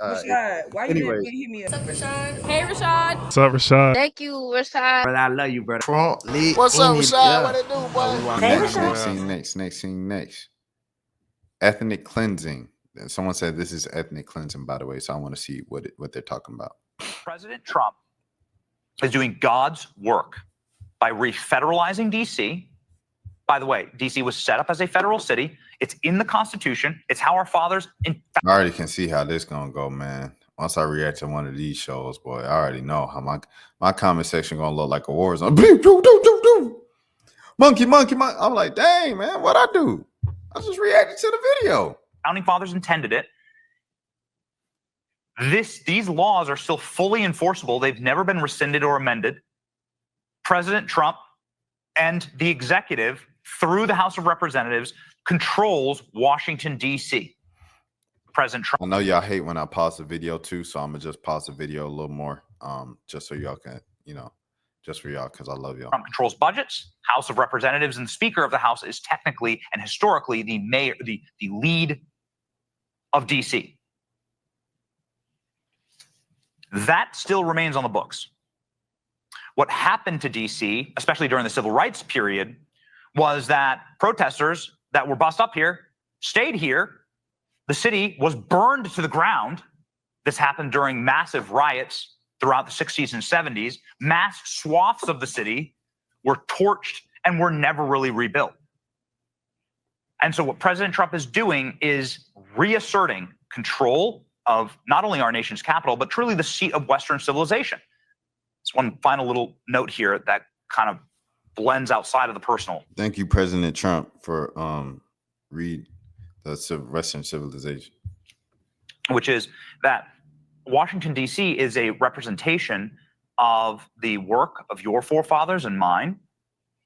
Rashad, why you didn't hit me up? What's up, Rashad? Hey, Rashad. What's up, Rashad? Thank you, Rashad. Brother, I love you, brother. What's up, Rashad? What it do, boy? Hey, Next Rashad. scene. Ethnic cleansing. Someone said this is ethnic cleansing, by the way, so I want to see what they're talking about. President Trump is doing God's work by refederalizing D.C. By the way, D.C. was set up as a federal city. It's in the Constitution. It's how our fathers... I already can see how this gonna go, man. Once I react to one of these shows, boy, I already know how my comment section gonna look like a war zone. Monkey. I'm like, dang, man, what I do? I just reacted to the video. Founding fathers intended it. These laws are still fully enforceable. They've never been rescinded or amended. President Trump and the executive, through the House of Representatives, controls Washington, D.C. President Trump. I know y'all hate when I pause the video too, so I'm gonna just pause the video a little more, just so y'all can, just for y'all, because I love y'all. Trump controls budgets. House of Representatives and Speaker of the House is technically and historically the mayor, the lead of D.C. That still remains on the books. What happened to D.C., especially during the civil rights period, was that protesters that were bussed up here stayed here. The city was burned to the ground. This happened during massive riots throughout the 60s and 70s. Mass swaths of the city were torched and were never really rebuilt. And so what President Trump is doing is reasserting control of not only our nation's capital, but truly the seat of Western civilization. It's one final little note here that kind of blends outside of the personal. Thank you, President Trump, for read the Western civilization. Which is that Washington, D.C. is a representation of the work of your forefathers and mine.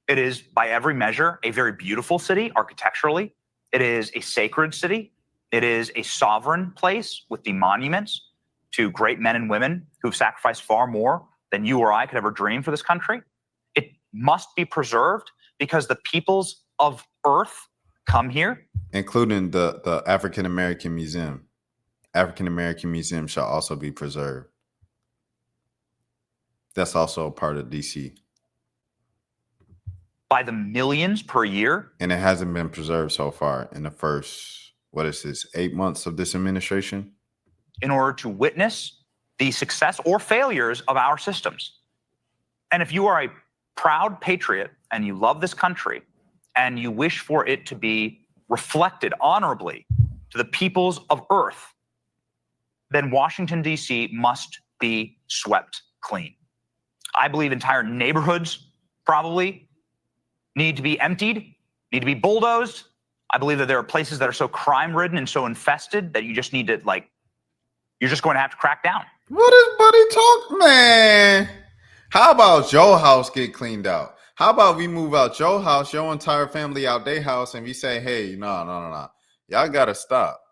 It is, by every measure, a very beautiful city architecturally. It is a sacred city. It is a sovereign place with the monuments to great men and women who've sacrificed far more than you or I could ever dream for this country. It must be preserved because the peoples of Earth come here. Including the African American Museum. African American Museum shall also be preserved. That's also a part of DC. By the millions per year. And it hasn't been preserved so far in the first, 8 months of this administration? In order to witness the success or failures of our systems. And if you are a proud patriot and you love this country and you wish for it to be reflected honorably to the peoples of Earth, then Washington, D.C. must be swept clean. I believe entire neighborhoods probably need to be emptied, need to be bulldozed. I believe that there are places that are so crime-ridden and so infested that you just need to, you're just going to have to crack down. What is Buddy talk, man? How about your house get cleaned out? How about we move out your house, your entire family out their house, and we say, hey, no. Y'all got to stop.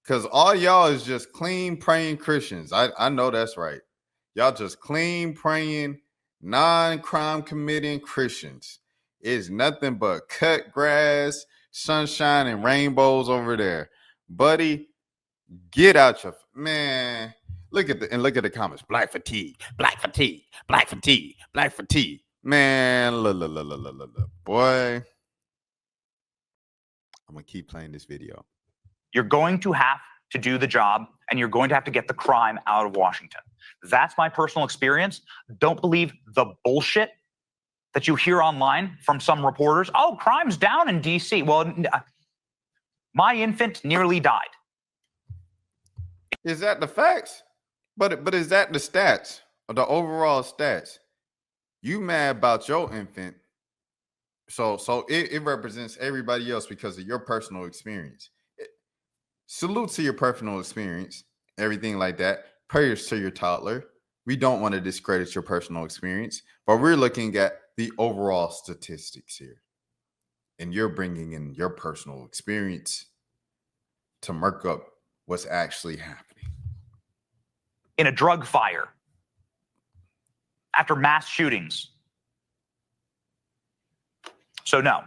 Because all y'all is just clean, praying Christians. I know that's right. Y'all just clean, praying, non-crime committing Christians. It's nothing but cut grass, sunshine, and rainbows over there. Buddy, get out your... Man, look at the comments. Black fatigue. Man, look. Boy, I'm going to keep playing this video. You're going to have to do the job, and you're going to have to get the crime out of Washington. That's my personal experience. Don't believe the bullshit that you hear online from some reporters. Oh, crime's down in D.C. Well, my infant nearly died. Is that the facts? But is that the stats, or the overall stats? You mad about your infant, so it represents everybody else because of your personal experience. Salute to your personal experience, everything like that. Prayers to your toddler. We don't want to discredit your personal experience, but we're looking at the overall statistics here. And you're bringing in your personal experience to murk up what's actually happening. In a drug fire, after mass shootings. So no,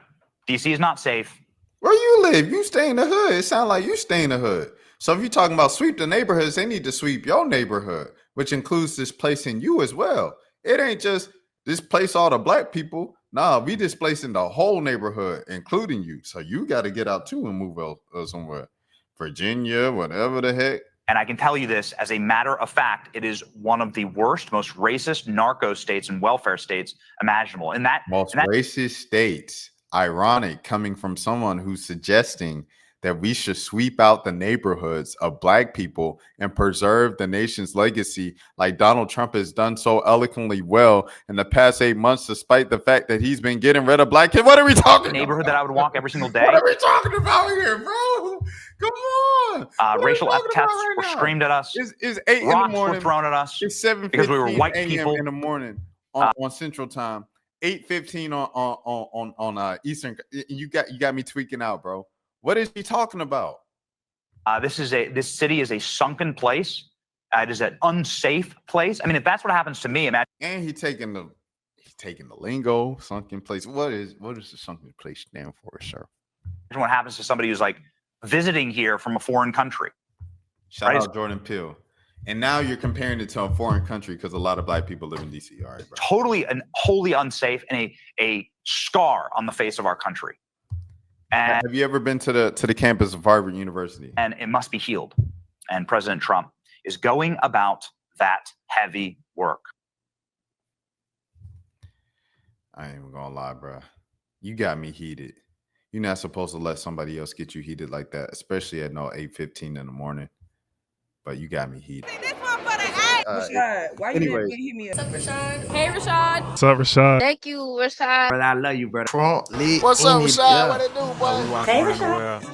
DC is not safe. Where you live? You stay in the hood. It sounds like you stay in the hood. So if you're talking about sweep the neighborhoods, they need to sweep your neighborhood, which includes displacing you as well. It ain't just displace all the black people. Nah, we displacing the whole neighborhood, including you. So you got to get out too and move somewhere. Virginia, whatever the heck. And I can tell you this, as a matter of fact, it is one of the worst, most racist narco states and welfare states imaginable. Racist states. Ironic, coming from someone who's suggesting that we should sweep out the neighborhoods of black people and preserve the nation's legacy like Donald Trump has done so eloquently well in the past 8 months, despite the fact that he's been getting rid of black kids. What are we talking about? Neighborhood that I would walk every single day. What are we talking about here, bro? Come on. Racial epithets were screamed at us. It's 8 in the Rocks morning. were thrown at us. It's 7:15 because we were white people in the morning on Central Time. 8:15 on Eastern. You got me tweaking out, bro. What is he talking about? This city is a sunken place. It is an unsafe place. I mean, if that's what happens to me, imagine. And he's taking the lingo, sunken place. What does the sunken place stand for, sir? What happens to somebody who's like visiting here from a foreign country? Shout out Jordan Peele. And now you're comparing it to a foreign country because a lot of black people live in DC. All right, bro. Totally and wholly unsafe and a scar on the face of our country. And have you ever been to the campus of Harvard University? And it must be healed. And President Trump is going about that heavy work. I ain't even gonna lie, bro. You got me heated. You're not supposed to let somebody else get you heated like that, especially at 8:15 in the morning. But you got me heated. Rashad, why you didn't hit me up? What's up, Rashad? Hey, Rashad. What's up, Rashad? Thank you, Rashad. Brother, I love you, brother. What's up, Rashad? What it do, boy? Hey, Rashad.